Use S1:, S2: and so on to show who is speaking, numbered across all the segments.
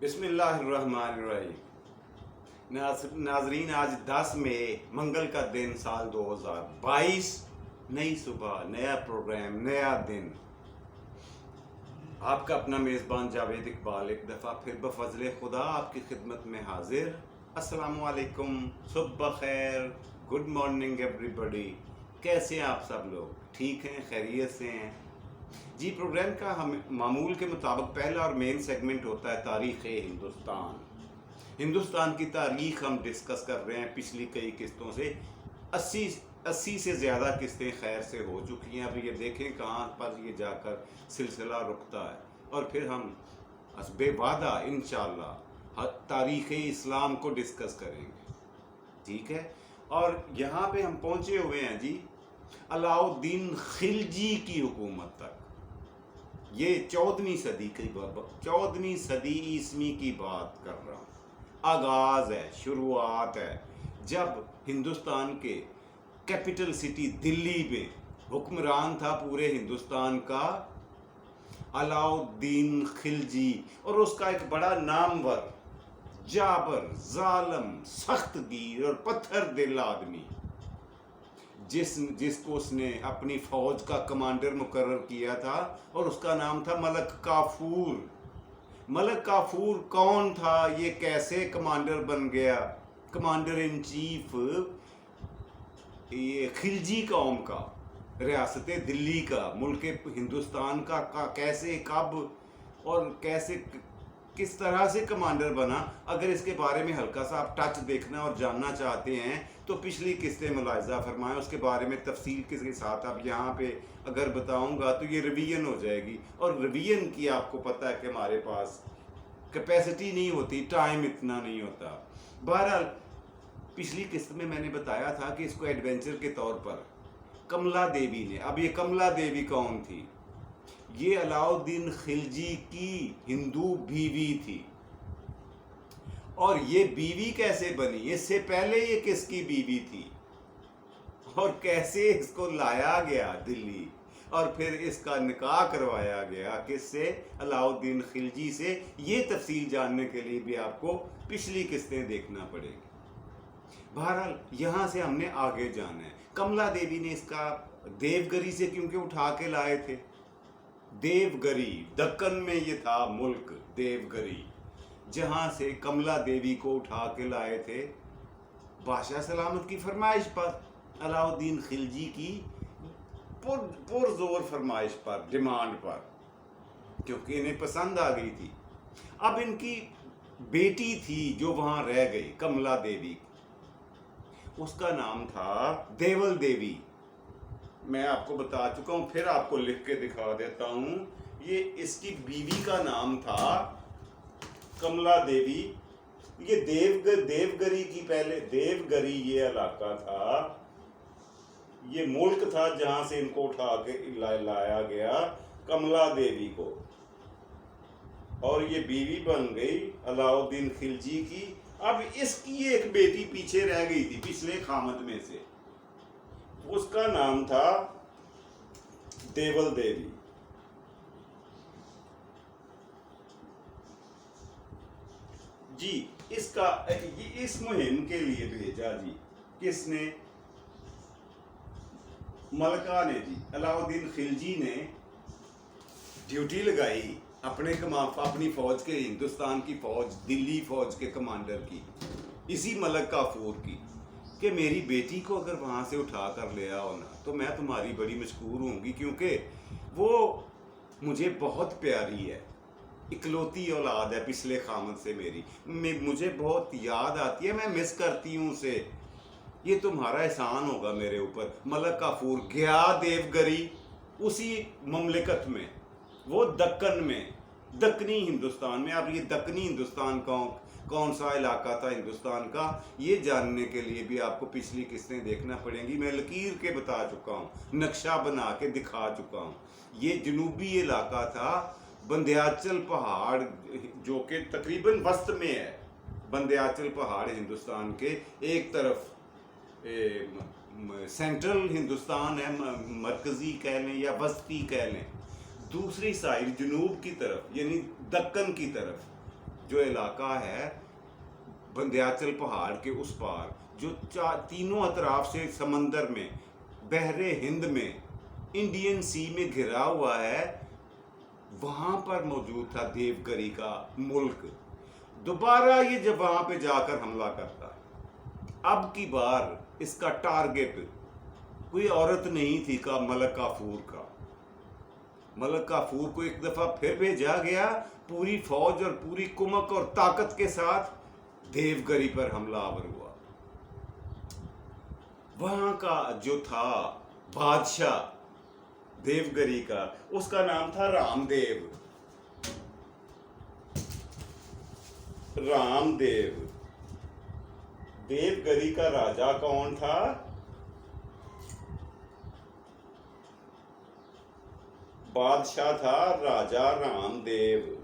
S1: बिस्मिल्लाहिर्रहमानिर्रहीम। नाजरीन, आज 10 मई मंगल का दिन, साल 2022। नई सुबह, नया प्रोग्राम, नया दिन। आपका अपना मेज़बान जावेद इकबाल एक दफ़ा फिर बफजले खुदा आपकी खिदमत में हाजिर। अस्सलामु अलैकुम, सुबह खैर, गुड मॉर्निंग एवरीबॉडी। कैसे हैं आप सब लोग? ठीक हैं, खैरियत से हैं जी। प्रोग्राम का हम मामूल के मुताबिक पहला और मेन सेगमेंट होता है तारीख़ हिंदुस्तान की तारीख़ हम डिस्कस कर रहे हैं पिछली कई किस्तों से। 80 से ज़्यादा किस्तें खैर से हो चुकी हैं। अब ये देखें कहाँ पर ये जाकर सिलसिला रुकता है, और फिर हम हस्बे वादा इंशाअल्लाह तारीख़ इस्लाम को डिस्कस करेंगे, ठीक है। और यहाँ पे हम पहुँचे हुए हैं जी अलाउद्दीन खिलजी की हुकूमत तक। ये 14वीं सदी ईस्वी की बात कर रहा हूँ। आगाज़ है, शुरुआत है, जब हिंदुस्तान के कैपिटल सिटी दिल्ली में हुक्मरान था पूरे हिंदुस्तान का अलाउद्दीन खिलजी, और उसका एक बड़ा नामवर, जाबर, जालम, सख्तगीर और पत्थर दिल आदमी, जिसको उसने अपनी फ़ौज का कमांडर मुकर्रर किया था, और उसका नाम था मलक काफूर। मलक काफूर कौन था? ये कैसे कमांडर बन गया? कमांडर इन चीफ ये खिलजी कौम का, रियासत दिल्ली का, मुल्क हिंदुस्तान का कैसे, कब और कैसे, किस तरह से कमांडर बना? अगर इसके बारे में हल्का सा आप टच देखना और जानना चाहते हैं तो पिछली किस्तें मुलाहिजा फरमाएं, उसके बारे में तफसील के साथ अब यहाँ पे अगर बताऊँगा तो ये रिवीजन हो जाएगी, और रिवीजन की आपको पता है कि हमारे पास कैपेसिटी नहीं होती, टाइम इतना नहीं होता। बहरहाल पिछली किस्त में मैंने बताया था कि इसको एडवेंचर के तौर पर कमला देवी ने, अब ये कमला देवी कौन थी? ये अलाउद्दीन खिलजी की हिंदू बीवी थी। और ये बीवी कैसे बनी? इससे पहले ये किसकी बीवी थी और कैसे इसको लाया गया दिल्ली, और फिर इसका निकाह करवाया गया किससे? अलाउद्दीन खिलजी से। ये तफसील जानने के लिए भी आपको पिछली किस्तें देखना पड़ेगी। बहरहाल यहाँ से हमने आगे जाना है। कमला देवी ने इसका देवगरी से क्योंकि उठा के लाए थे। देवगरी, दक्कन में ये था मुल्क देवगरी, जहाँ से कमला देवी को उठा के लाए थे बादशाह सलामत की फरमाइश पर, अलाउद्दीन खिलजी की पुरजोर फरमाइश पर, डिमांड पर, क्योंकि इन्हें पसंद आ गई थी। अब इनकी बेटी थी जो वहाँ रह गई, कमला देवी, उसका नाम था देवल देवी। मैं आपको बता चुका हूँ, फिर आपको लिख के दिखा देता हूँ। ये इसकी बीवी का नाम था कमला देवी। ये देवगरी की, पहले देवगरी ये इलाका था, ये मुल्क था जहाँ से इनको उठा के लाया गया कमला देवी को, और ये बीवी बन गई अलाउद्दीन खिलजी की। अब इसकी एक बेटी पीछे रह गई थी पिछले खामद में से, उसका नाम था देवल देवी। जी, इस मुहिम के लिए भेजा जी किसने? मलका ने जी। अलाउद्दीन खिलजी ने ड्यूटी लगाई अपनी फौज के, हिंदुस्तान की फौज, दिल्ली फौज के कमांडर की, इसी मलक काफूर की, कि मेरी बेटी को अगर वहाँ से उठा कर ले आओ ना तो मैं तुम्हारी बड़ी मशकूर होंगी, क्योंकि वो मुझे बहुत प्यारी है, इकलौती औलाद है पिछले खामद से मेरी, मुझे बहुत याद आती है, मैं मिस करती हूँ उसे, ये तुम्हारा एहसान होगा मेरे ऊपर। मलक काफूर गया देवगरी, उसी ममलिकत में, वो दक्कन में, दक्कनी हिंदुस्तान में। अब ये दक्कनी हिंदुस्तान कौन सा इलाका था हिंदुस्तान का, ये जानने के लिए भी आपको पिछली किस्तें देखना पड़ेंगी। मैं लकीर के बता चुका हूँ, नक्शा बना के दिखा चुका हूँ। ये जनूबी इलाका था, बंध्याचल पहाड़ जो कि तकरीबन वस्त में है। बंध्याचल पहाड़ हिंदुस्तान के एक तरफ सेंट्रल हिंदुस्तान है, मरकज़ी कह लें या वस्ती कह लें, दूसरी साइड जनूब की तरफ यानी दक्कन की तरफ जो इलाका है विंध्याचल पहाड़ के उस पार, जो तीनों अतराफ से समंदर में, बहरे हिंद में, इंडियन सी में घिरा हुआ है, वहाँ पर मौजूद था देवगिरी का मुल्क। दोबारा ये जब वहाँ पे जाकर हमला करता है, अब की बार इसका टारगेट कोई औरत नहीं थी का मलक काफूर का। मलक काफूर को एक दफ़ा फिर भेजा गया, पूरी फौज और पूरी कुमक और ताकत के साथ देवगिरी पर हमलावर हुआ। वहाँ का जो था बादशाह देवगिरी का, उसका नाम था रामदेव। रामदेव। देवगिरी का राजा कौन था? बादशाह था राजा रामदेव।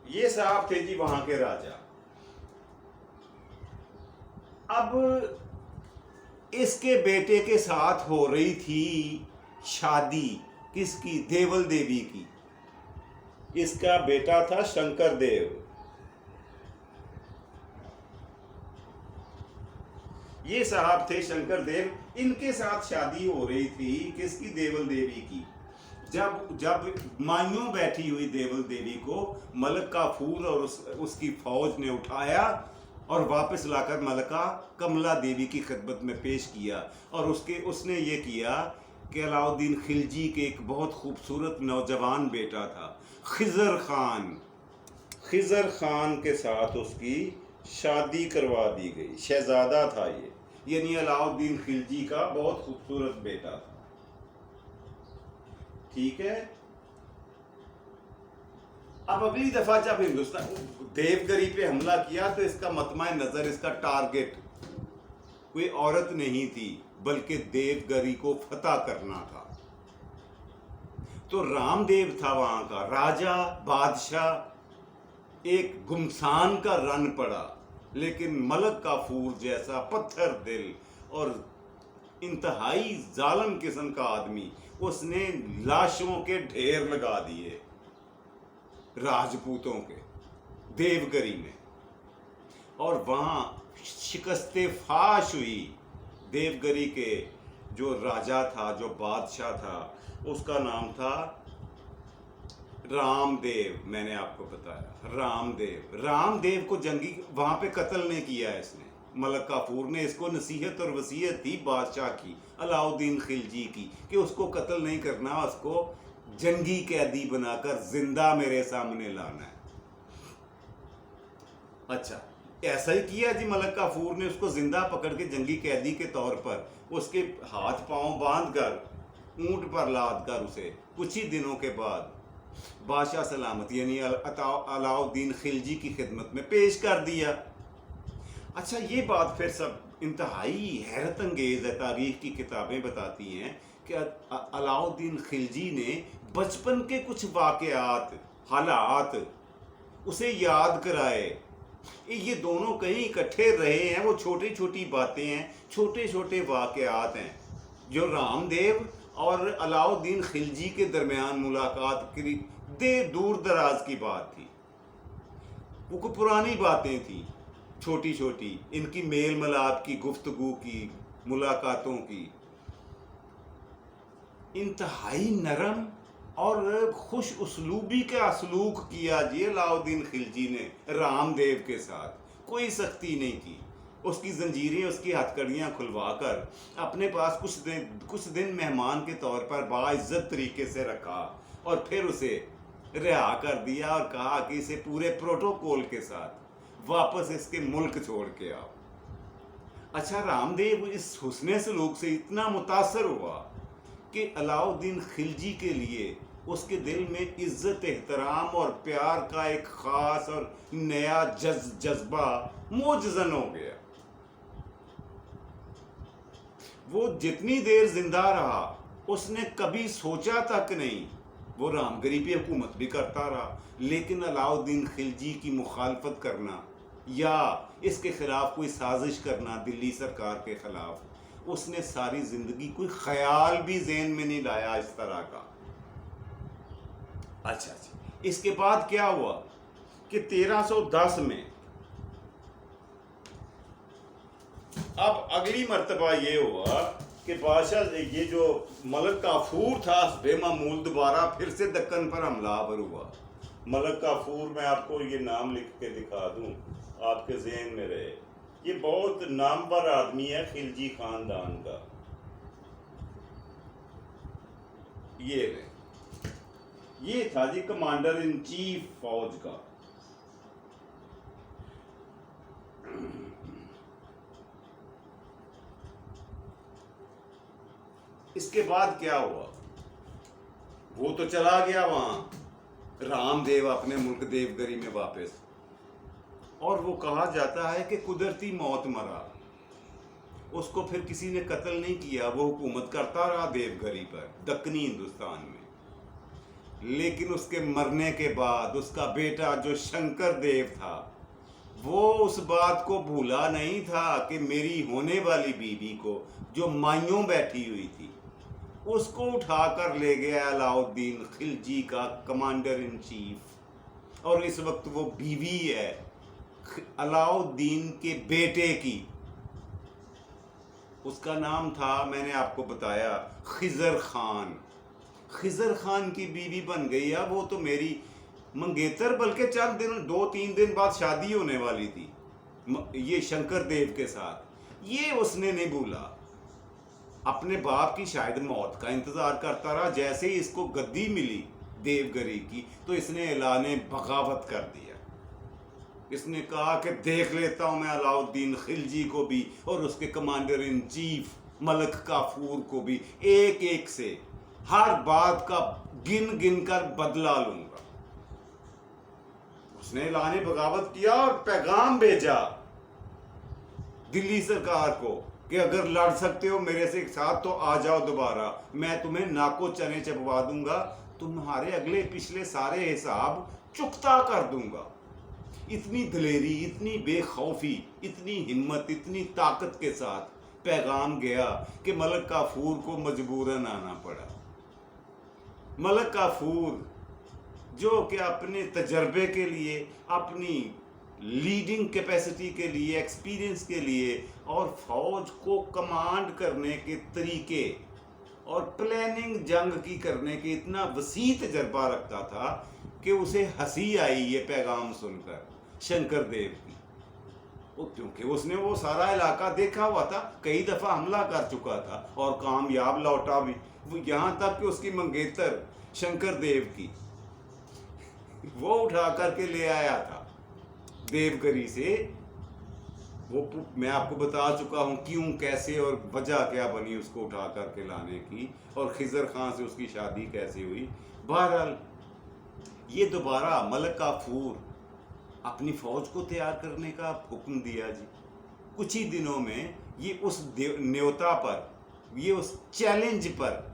S1: ये साहब थे जी वहां के राजा। अब इसके बेटे के साथ हो रही थी शादी, किसकी? देवल देवी की। इसका बेटा था शंकर देव। ये साहब थे शंकर देव, इनके साथ शादी हो रही थी किसकी? देवल देवी की। जब मायूं बैठी हुई देवल देवी को मलक काफूर और उसकी फौज ने उठाया और वापस लाकर मलका कमला देवी की खिदमत में पेश किया। और उसने ये किया कि अलाउद्दीन खिलजी के एक बहुत खूबसूरत नौजवान बेटा था खिजर खान। खिजर खान के साथ उसकी शादी करवा दी गई। शहजादा था ये, यानी अलाउद्दीन खिलजी का बहुत खूबसूरत बेटा था। ठीक है। अब अगली दफा जब हिंदुस्तान देवगिरी पे हमला किया तो इसका मतमा नजर, इसका टारगेट कोई औरत नहीं थी, बल्कि देवगिरी को फतह करना था। तो रामदेव था वहां का राजा, बादशाह। एक गुमसान का रन पड़ा, लेकिन मलक काफूर जैसा पत्थर दिल और इंतहाई जालिम किस्म का आदमी, उसने लाशों के ढेर लगा दिए राजपूतों के देवगिरी में। और वहां शिकस्ते फाश हुई। देवगिरी के जो राजा था, जो बादशाह था, उसका नाम था रामदेव। मैंने आपको बताया रामदेव। रामदेव को जंगी वहां पे कत्ल नहीं किया इसने, मलक काफूर ने। इसको नसीहत और वसीयत थी बादशाह की, अलाउद्दीन खिलजी की, कि उसको कत्ल नहीं करना, उसको जंगी कैदी बनाकर जिंदा मेरे सामने लाना है। अच्छा, ऐसा ही किया जी। मलक काफूर ने उसको जिंदा पकड़ के जंगी कैदी के तौर पर उसके हाथ पांव बांध कर ऊंट पर लाद कर उसे कुछ ही दिनों के बाद बादशाह सलामत यानी अलाउद्दीन खिलजी की खिदमत में पेश कर दिया। अच्छा, ये बात फिर सब इंतहाई हैरत अंगेज है। तारीख की किताबें बताती हैं कि अलाउद्दीन खिलजी ने बचपन के कुछ वाक़यात, हालात उसे याद कराए। ये दोनों कहीं इकट्ठे रहे हैं, वो छोटी छोटी बातें हैं, छोटे छोटे वाक़यात हैं जो रामदेव और अलाउद्दीन खिलजी के दरमियान मुलाकात की दूर दराज की बात थी। वो कुछ पुरानी बातें थी, छोटी छोटी, इनकी मेल मिलाप की, गुफ्तगू की, मुलाकातों की। इंतहाई नरम और खुश उसलूबी का सलूक किया जी अलाउद्दीन खिलजी ने रामदेव के साथ। कोई सख्ती नहीं की। उसकी जंजीरें, उसकी हथकड़ियाँ खुलवा कर अपने पास कुछ दिन मेहमान के तौर पर बाइज्जत तरीके से रखा और फिर उसे रिहा कर दिया और कहा कि इसे पूरे प्रोटोकॉल के साथ वापस इसके मुल्क छोड़ के आओ। अच्छा, रामदेव इस हुस्ने सलूक से इतना मुतासर हुआ कि अलाउद्दीन खिलजी के लिए उसके दिल में इज्जत, एहतराम और प्यार का एक ख़ास और नया जज्बा मोजज़न हो गया। वो जितनी देर जिंदा रहा उसने कभी सोचा तक नहीं। वो रामगिरी पे हुकूमत भी करता रहा, लेकिन अलाउद्दीन खिलजी की मुखालफत करना या इसके ख़िलाफ़ कोई साजिश करना दिल्ली सरकार के ख़िलाफ़, उसने सारी जिंदगी कोई ख्याल भी ज़हन में नहीं लाया इस तरह का। अच्छा अच्छा, इसके बाद क्या हुआ कि 1310 में अब अगली मर्तबा ये हुआ कि बादशाह ये जो मलक काफूर था बेमामूल दोबारा फिर से दक्कन पर हमलावर हुआ। मलक काफूर, मैं आपको ये नाम लिख के दिखा दूं, आपके ज़हन में रहे, ये बहुत नामवर आदमी है खिलजी खानदान का। ये था जी कमांडर इन चीफ फौज का। इसके बाद क्या हुआ, वो तो चला गया वहां रामदेव अपने मुल्क देवगरी में वापस, और वो कहा जाता है कि कुदरती मौत मरा। उसको फिर किसी ने कत्ल नहीं किया, वो हुकूमत करता रहा देवगरी पर दक्कनी हिंदुस्तान में। लेकिन उसके मरने के बाद उसका बेटा जो शंकर देव था, वो उस बात को भूला नहीं था कि मेरी होने वाली बीवी को जो माइयों बैठी हुई थी उसको उठाकर ले गया अलाउद्दीन खिलजी का कमांडर इन चीफ। और इस वक्त वो बीवी है अलाउद्दीन के बेटे की। उसका नाम था, मैंने आपको बताया, खिजर खान। खिजर खान की बीवी बन गई है वो तो मेरी मंगेतर, बल्कि चंद दिन 2-3 दिन बाद शादी होने वाली थी ये शंकर देव के साथ। ये उसने नहीं भूला, अपने बाप की शायद मौत का इंतजार करता रहा। जैसे ही इसको गद्दी मिली देवगरी की तो इसने ऐलाने बगावत कर दिया। इसने कहा कि देख लेता हूं मैं अलाउद्दीन खिलजी को भी और उसके commander in chief Malak Kafur को भी, एक एक से हर बात का गिन गिन कर बदला लूंगा। उसने ऐलाने बगावत किया और पैगाम भेजा दिल्ली सरकार को कि अगर लड़ सकते हो मेरे से एक साथ तो आ जाओ दोबारा, मैं तुम्हें नाको चने चबवा दूंगा, तुम्हारे अगले पिछले सारे हिसाब चुकता कर दूंगा। इतनी दलेरी, इतनी बेखौफी, इतनी हिम्मत, इतनी ताकत के साथ पैगाम गया कि मलक काफूर को मजबूरन आना पड़ा। मलक काफूर जो कि अपने तजर्बे के लिए, अपनी लीडिंग कैपेसिटी के लिए, एक्सपीरियंस के लिए और फौज को कमांड करने के तरीके और प्लानिंग जंग की करने के इतना वसी तजर्बा रखता था कि उसे हंसी आई ये पैगाम सुनकर शंकर देव की। वो क्योंकि उसने वो सारा इलाका देखा हुआ था, कई दफ़ा हमला कर चुका था और कामयाब लौटा भी। वो यहाँ तक कि उसकी मंगेतर शंकर देव की वो उठा करके ले आया था देवगरी से। वो मैं आपको बता चुका हूँ क्यों, कैसे और वजह क्या बनी उसको उठा करके लाने की, और खिजर खान से उसकी शादी कैसे हुई। बहरहाल ये दोबारा मलक काफूर अपनी फौज को तैयार करने का हुक्म दिया जी। कुछ ही दिनों में ये उस न्योता पर, ये उस चैलेंज पर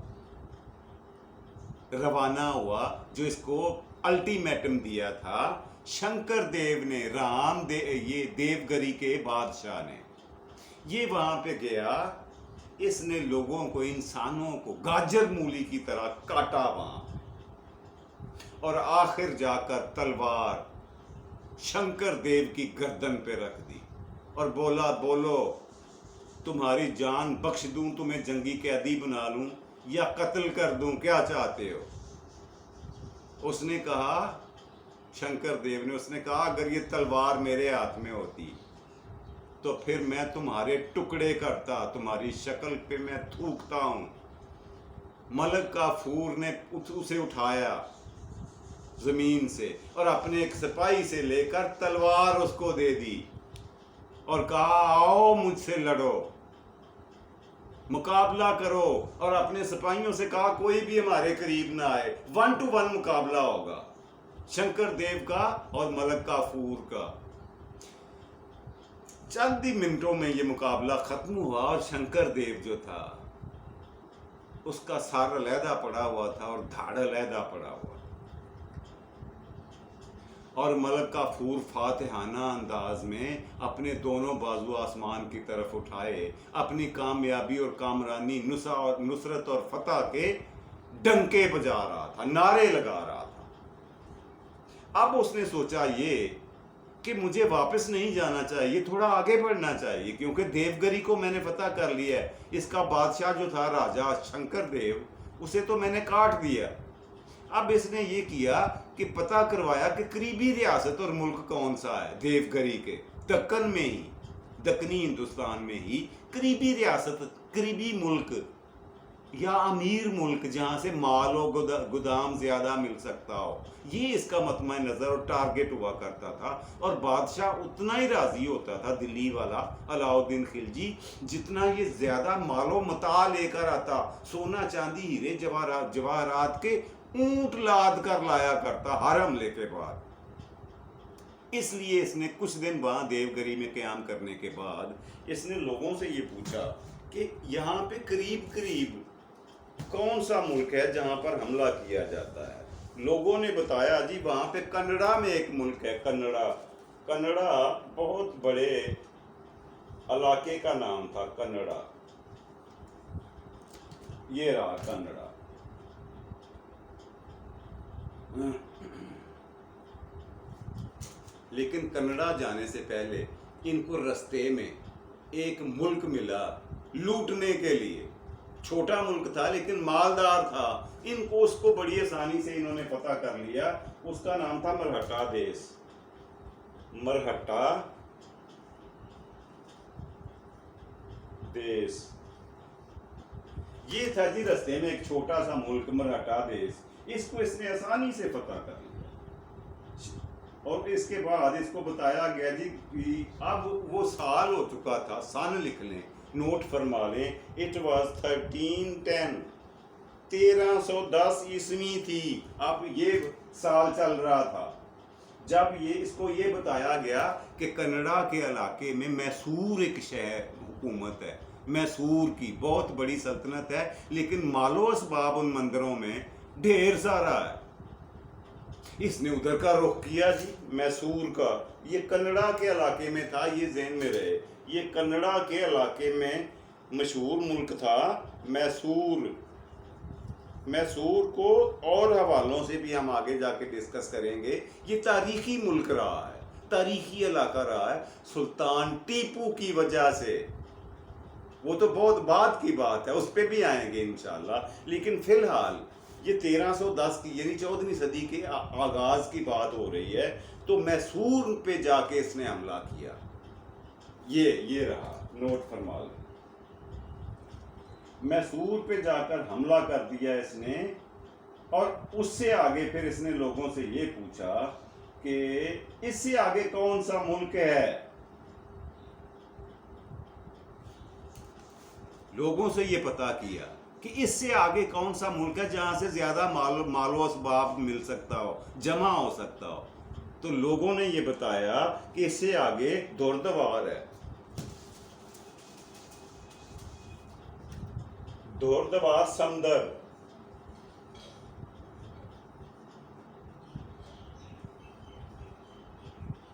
S1: रवाना हुआ जो इसको अल्टीमेटम दिया था शंकर देव ने, ये देवगरी के बादशाह ने। ये वहां पे गया, इसने लोगों को, इंसानों को गाजर मूली की तरह काटा वहां, और आखिर जाकर तलवार शंकर देव की गर्दन पे रख दी और बोला, बोलो तुम्हारी जान बख्श दूं, तुम्हें जंगी कैदी बना लूं या कत्ल कर दूं, क्या चाहते हो? उसने कहा, शंकर देव ने, उसने कहा अगर ये तलवार मेरे हाथ में होती तो फिर मैं तुम्हारे टुकड़े करता, तुम्हारी शक्ल पे मैं थूकता हूं। मलक काफूर ने उसे उठाया जमीन से और अपने एक सिपाही से लेकर तलवार उसको दे दी और कहा आओ मुझसे लड़ो, मुकाबला करो। और अपने सिपाहियों से कहा कोई भी हमारे करीब ना आए, 1 to 1 मुकाबला होगा शंकर देव का और मलक काफूर का। चंद ही मिनटों में ये मुकाबला खत्म हुआ और शंकर देव जो था उसका सर अलहदा पड़ा हुआ था और धाड़ अलहदा पड़ा हुआ, और मलक काफूर फातिहाना अंदाज में अपने दोनों बाजू आसमान की तरफ उठाए अपनी कामयाबी और कामरानी नुसरत और फतह के डंके बजा रहा था, नारे लगा रहा था। अब उसने सोचा ये कि मुझे वापस नहीं जाना चाहिए, थोड़ा आगे बढ़ना चाहिए, क्योंकि देवगिरी को मैंने फतह कर लिया है। इसका बादशाह जो था राजा शंकर देव, उसे तो मैंने काट दिया। अब इसने ये किया कि पता करवाया कि करीबी रियासत और मुल्क कौन सा है देवगिरी के, दक्कन में ही, दक्कनी हिंदुस्तान में ही करीबी रियासत, करीबी मुल्क या अमीर मुल्क जहाँ से माल और गोदाम ज़्यादा मिल सकता हो, ये इसका मतमा नज़र और टारगेट हुआ करता था। और बादशाह उतना ही राज़ी होता था दिल्ली वाला अलाउद्दीन खिलजी, जितना ये ज़्यादा मालो मता लेकर आता, सोना चांदी हीरे जवाहरात के ऊंट लाद कर लाया करता हर हमले के बाद। इसलिए इसने कुछ दिन वहाँ देवगिरी में क़याम करने के बाद इसने लोगों से ये पूछा कि यहाँ पे करीब करीब कौन सा मुल्क है जहाँ पर हमला किया जाता है। लोगों ने बताया जी वहाँ पे कन्नड़ा में एक मुल्क है, कन्नड़ा बहुत बड़े इलाके का नाम था कन्नड़ा। ये रहा कन्नड़ा। लेकिन कन्नड़ा जाने से पहले इनको रास्ते में एक मुल्क मिला लूटने के लिए। छोटा मुल्क था लेकिन मालदार था। इनको उसको बड़ी आसानी से इन्होंने पता कर लिया। उसका नाम था मरहट्टा देश। मरहट्टा देश ये था जी रास्ते में एक छोटा सा मुल्क मरहट्टा देश। इसको इसने आसानी से पता कर लिया। और इसके बाद इसको बताया गया जी कि अब वो साल हो चुका था, सन लिख लें, नोट फरमा लें। इट वॉज 1310, 1310 ईस्वी थी। अब ये साल चल रहा था जब इसको ये बताया गया कि कन्नड़ा के इलाके में मैसूर एक शहर हुकूमत है। मैसूर की बहुत बड़ी सल्तनत है, लेकिन मालो असबाब उन मंदिरों में ढेर सारा है। इसने उधर का रुख किया जी, मैसूर का। ये कन्नड़ा के इलाके में था, ये ज़हन में रहे। ये कन्नड़ा के इलाके में मशहूर मुल्क था मैसूर। मैसूर को और हवालों से भी हम आगे जाके डिस्कस करेंगे। ये तारीखी मुल्क रहा है, तारीखी इलाका रहा है सुल्तान टीपू की वजह से। वो तो बहुत बाद की बात है, उस पर भी आएंगे इंशाल्लाह। लेकिन फिलहाल ये 1310 की यानी 14वीं सदी के आगाज की बात हो रही है। तो मैसूर पे जाके इसने हमला किया। ये रहा, नोट फरमा लें। मैसूर पे जाकर हमला कर दिया इसने। और उससे आगे फिर इसने लोगों से ये पूछा कि इससे आगे कौन सा मुल्क है। लोगों से ये पता किया कि इससे आगे कौन सा मुल्क है जहां से ज्यादा मालो असबाब मिल सकता हो, जमा हो सकता हो। तो लोगों ने ये बताया कि इससे आगे दौरदवार है। दौरदवार समंदर,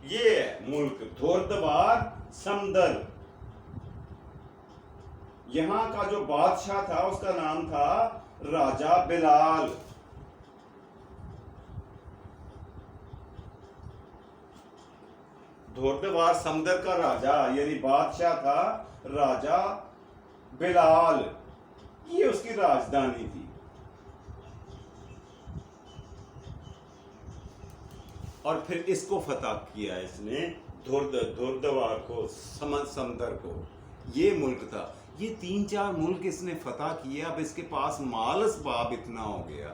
S1: ये है मुल्क दौरदवार समंदर। यहां का जो बादशाह था उसका नाम था राजा बिलाल। दौरदवार समंदर का राजा यानी बादशाह था राजा बिलाल। ये उसकी राजधानी थी। और फिर इसको फतह किया इसने, दौरदवार को, समंदर को। ये मुल्क था। ये 3-4 मुल्क इसने फतह किया। अब इसके पास माल असबाब इतना हो गया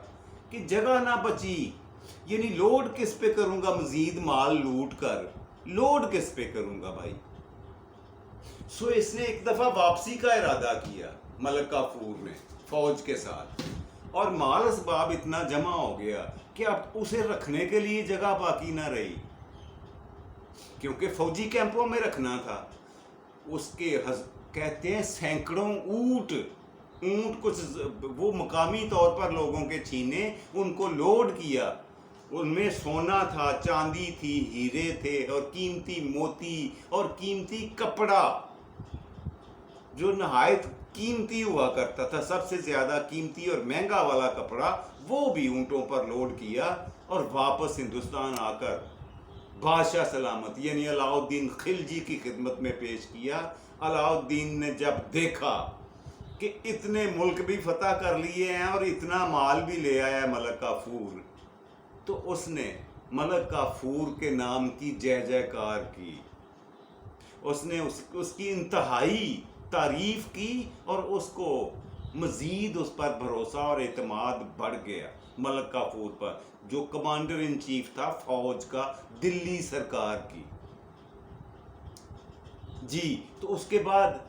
S1: कि जगह ना बची। यानी लोड किस पे करूंगा, मजीद माल लूट कर लोड किस पे करूंगा भाई। सो इसने एक दफा वापसी का इरादा किया मलक काफूर ने फौज के साथ। और माल असबाब इतना जमा हो गया कि अब उसे रखने के लिए जगह बाकी ना रही, क्योंकि फौजी कैंपों में रखना था। उसके कहते हैं सैकड़ों ऊंट कुछ वो मकामी तौर पर लोगों के छीने, उनको लोड किया उनमें सोना था, चांदी थी, हीरे थे और कीमती मोती और कीमती कपड़ा जो नहायत कीमती हुआ करता था। सबसे ज़्यादा कीमती और महंगा वाला कपड़ा वो भी ऊँटों पर लोड किया और वापस हिंदुस्तान आकर बादशाह सलामत यानी अलाउद्दीन खिलजी की खिदमत में पेश किया। अलाउद्दीन ने जब देखा कि इतने मुल्क भी फतह कर लिए हैं और इतना माल भी ले आया मलक काफूर, तो उसने मलक काफूर के नाम की जय जयकार की। उसने उसकी इंतहाई तारीफ की और उसको मज़ीद उस पर भरोसा और एतमाद बढ़ गया मलक काफूर पर, जो कमांडर इन चीफ था फौज का दिल्ली सरकार की। जी, तो उसके बाद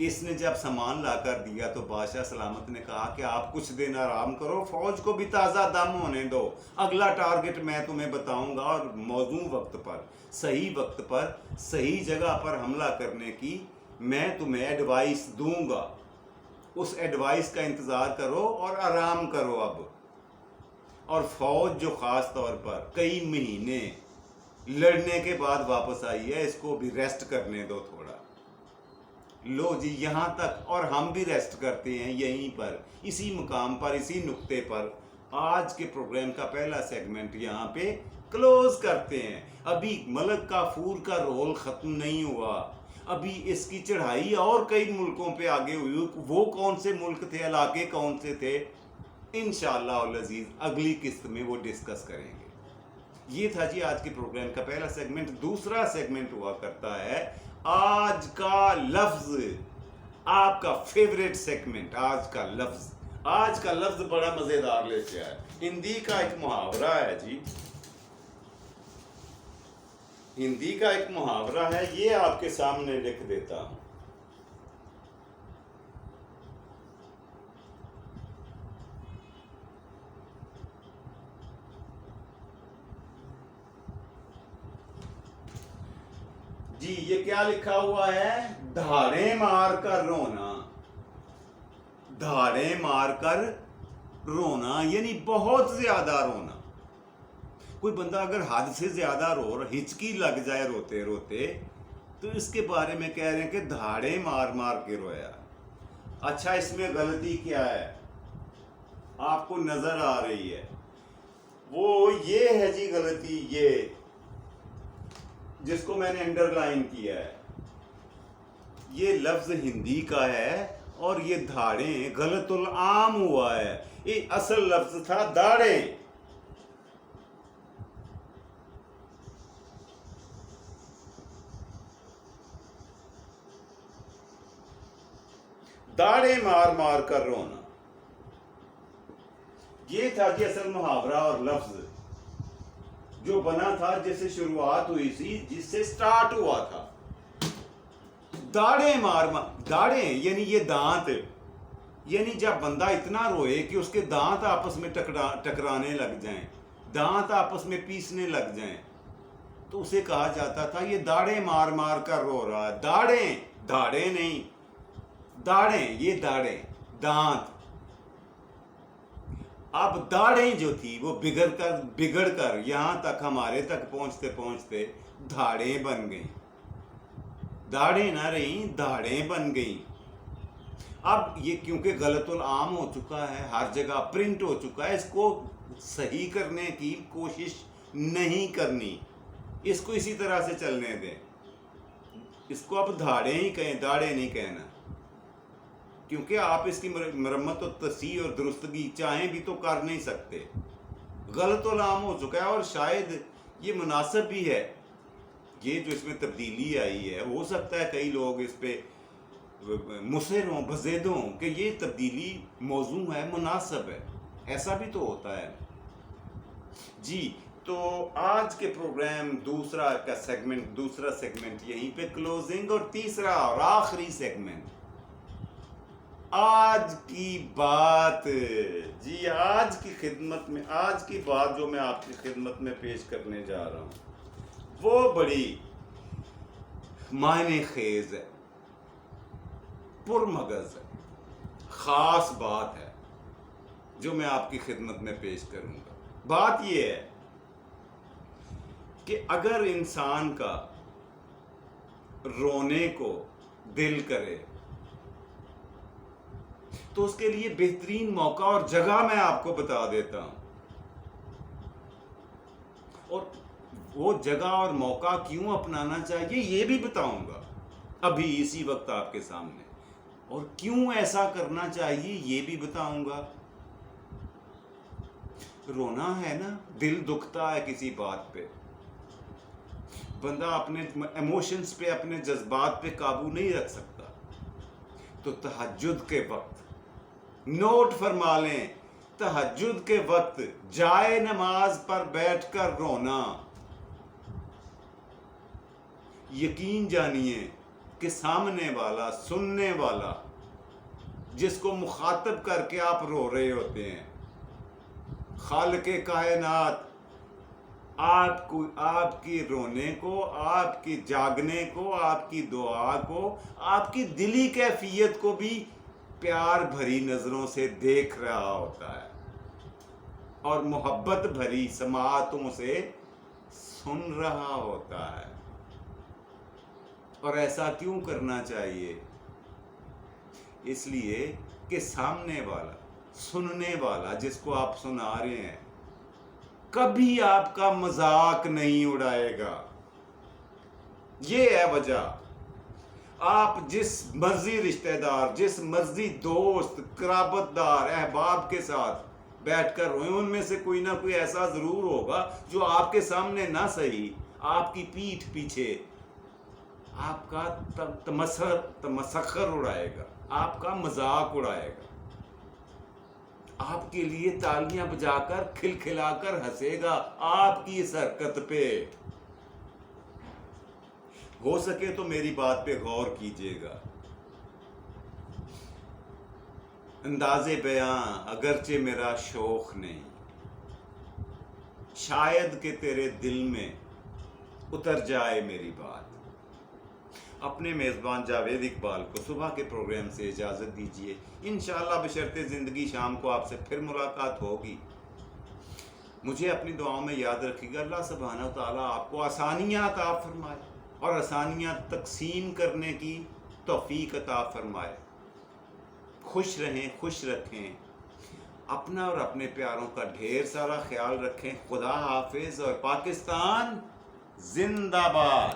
S1: इसने जब सामान लाकर दिया तो बादशाह सलामत ने कहा कि आप कुछ दिन आराम करो, फौज को भी ताज़ा दम होने दो, अगला टारगेट मैं तुम्हें बताऊंगा और मौजूद वक्त पर, सही वक्त पर, सही जगह पर हमला करने की मैं तुम्हें एडवाइस दूंगा। उस एडवाइस का इंतज़ार करो और आराम करो अब। और फौज जो ख़ास तौर पर कई महीने लड़ने के बाद वापस आई है, इसको भी रेस्ट करने दो थोड़ा। लो जी, यहाँ तक, और हम भी रेस्ट करते हैं यहीं पर, इसी मुकाम पर, इसी नुक्ते पर आज के प्रोग्राम का पहला सेगमेंट यहाँ पे क्लोज करते हैं। अभी मलक काफूर का रोल ख़त्म नहीं हुआ, अभी इसकी चढ़ाई और कई मुल्कों पे आगे हुई। वो कौन से मुल्क थे, इलाके कौन से थे, इंशाअल्लाह अज़ीज़ अगली किस्त में वो डिस्कस करेंगे। ये था जी आज के प्रोग्राम का पहला सेगमेंट। दूसरा सेगमेंट हुआ करता है आज का लफ्ज़, आपका फेवरेट सेगमेंट आज का लफ्ज़। आज का लफ्ज़ बड़ा मज़ेदार लेके आया, हिंदी का एक मुहावरा है जी, हिंदी का एक मुहावरा है, ये आपके सामने लिख देता हूं। जी, ये क्या लिखा हुआ है, धाड़े मार कर रोना। धाड़े मार कर रोना यानी बहुत ज्यादा रोना। कोई बंदा अगर हद से ज्यादा रो, हिचकी लग जाए रोते रोते, तो इसके बारे में कह रहे हैं कि धाड़े मार मार के रोया। अच्छा, इसमें गलती क्या है आपको नजर आ रही है? वो ये है जी गलती, ये जिसको मैंने अंडरलाइन किया है, ये लफ्ज हिंदी का है और ये धाड़े गलतुल आम हुआ है। ये असल लफ्ज था दाढ़े। दाढ़े मार मार कर रोना, ये था जी असल मुहावरा और लफ्ज जो बना था, जिससे शुरुआत हुई थी, जिससे स्टार्ट हुआ था। दाढ़े मार मार, दाढ़े यानी ये दांत, यानी जब बंदा इतना रोए कि उसके दांत आपस में टकराने लग जाएं, दांत आपस में पीसने लग जाएं, तो उसे कहा जाता था ये दाढ़े मार मार कर रो रहा है। दाढ़े, दाढ़े नहीं, दाढ़े, ये दाढ़े दांत। अब दाढ़ें जो थी वो बिगड़ कर यहां तक, हमारे तक पहुंचते पहुंचते धाड़ें बन गई। दाढ़ें ना रही, दाढ़ें बन गई। अब ये क्योंकि गलतुल आम हो चुका है, हर जगह प्रिंट हो चुका है, इसको सही करने की कोशिश नहीं करनी, इसको इसी तरह से चलने दें। इसको अब धाड़ें ही कहें, दाढ़े नहीं कहना, क्योंकि आप इसकी मरम्मत और तस्हीह और दुरुस्तगी चाहें भी तो कर नहीं सकते। गलतुल आम हो चुका है और शायद ये मुनासिब भी है। ये जो इसमें तब्दीली आई है, हो सकता है कई लोग इस पे मुसर हों, बज़ेद हों कि ये तब्दीली मौजू है, मुनासिब है, ऐसा भी तो होता है जी। तो आज के प्रोग्राम दूसरा सेगमेंट यहीं पे क्लोजिंग, और तीसरा और आखिरी सेगमेंट आज की बात जी। आज की खिदमत में, आज की बात जो मैं आपकी खिदमत में पेश करने जा रहा हूं वो बड़ी मायने खेज है, पुरमगज है, खास बात है जो मैं आपकी खिदमत में पेश करूंगा। बात ये है कि अगर इंसान का रोने को दिल करे तो उसके लिए बेहतरीन मौका और जगह मैं आपको बता देता हूं, और वो जगह और मौका क्यों अपनाना चाहिए ये भी बताऊंगा अभी इसी वक्त आपके सामने, और क्यों ऐसा करना चाहिए ये भी बताऊंगा। रोना है ना, दिल दुखता है किसी बात पे, बंदा अपने इमोशंस पे, अपने जज्बात पे काबू नहीं रख सकता, तो तहज्जुद के वक्त नोट फरमा लें, तहज्जुद के वक्त जाए नमाज पर बैठकर रोना, यकीन जानिए कि सामने वाला, सुनने वाला, जिसको मुखातब करके आप रो रहे होते हैं, खालिक़े कायनात आपको, आपकी रोने को, आपकी जागने को, आपकी दुआ को, आपकी दिली कैफियत को भी प्यार भरी नज़रों से देख रहा होता है और मोहब्बत भरी समातों से सुन रहा होता है। और ऐसा क्यों करना चाहिए? इसलिए कि सामने वाला, सुनने वाला, जिसको आप सुना रहे हैं, कभी आपका मजाक नहीं उड़ाएगा। ये है वजह। आप जिस मर्जी रिश्तेदार, जिस मर्जी दोस्त, कराबतदार, अहबाब के साथ बैठकर रोए, उनमें से कोई ना कोई ऐसा जरूर होगा जो आपके सामने ना सही, आपकी पीठ पीछे आपका तमसखर उड़ाएगा, आपका मजाक उड़ाएगा, आपके लिए तालियां बजाकर, खिलखिलाकर हंसेगा आपकी इस हरकत पे। हो सके तो मेरी बात पे गौर कीजिएगा। अंदाज़े बयां अगरचे मेरा शौक नहीं, शायद कि तेरे दिल में उतर जाए मेरी बात। अपने मेज़बान जावेद इकबाल को सुबह के प्रोग्राम से इजाज़त दीजिए। इंशाअल्लाह बशर्ते ज़िंदगी शाम को आपसे फिर मुलाकात होगी। मुझे अपनी दुआओं में याद रखिएगा। अल्लाह सुब्हानहू व तआला आपको आसानियाँ अता फरमाए और आसानियाँ तकसीम करने की तौफीक अता फरमाए। खुश रहें, खुश रखें, अपना और अपने प्यारों का ढेर सारा ख्याल रखें। खुदा हाफिज़ और पाकिस्तान जिंदाबाद।